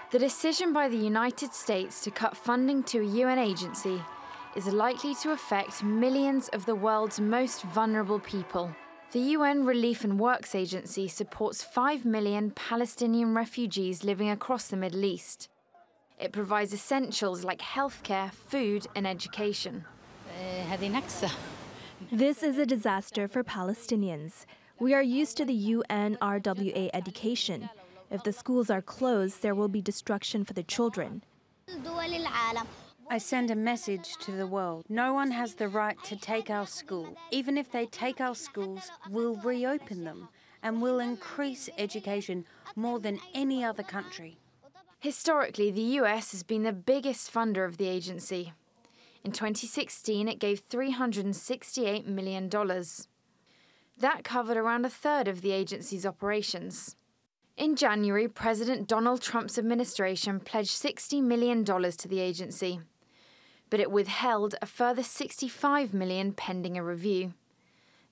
The decision by the United States to cut funding to a UN agency is likely to affect millions of the world's most vulnerable people. The UN Relief and Works Agency supports 5 million Palestinian refugees living across the Middle East. It provides essentials like healthcare, food and education. This is a disaster for Palestinians. We are used to the UN RWA education. If the schools are closed, there will be destruction for the children. I send a message to the world. No one has the right to take our school. Even if they take our schools, we'll reopen them and we'll increase education more than any other country. Historically, the US has been the biggest funder of the agency. In 2016, it gave $368 million. That covered around a third of the agency's operations. In January, President Donald Trump's administration pledged $60 million to the agency, but it withheld a further $65 million pending a review.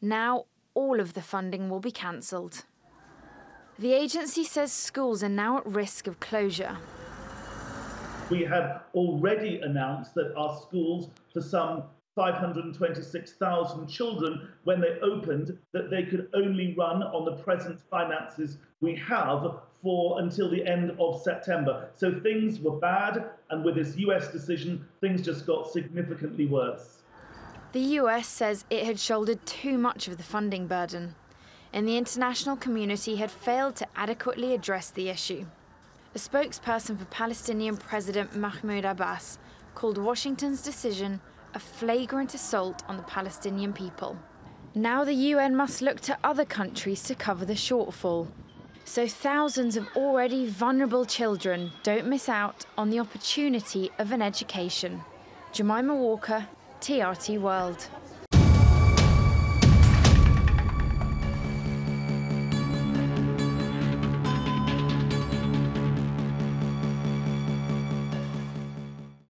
Now, all of the funding will be cancelled. The agency says schools are now at risk of closure. We had already announced that our schools, for some 526,000 children, when they opened, that they could only run on the present finances we have for until the end of September. So things were bad, and with this US decision, things just got significantly worse. The US says it had shouldered too much of the funding burden, and the international community had failed to adequately address the issue. A spokesperson for Palestinian President Mahmoud Abbas called Washington's decision a flagrant assault on the Palestinian people. Now the UN must look to other countries to cover the shortfall, so thousands of already vulnerable children don't miss out on the opportunity of an education. Jemima Walker, TRT World.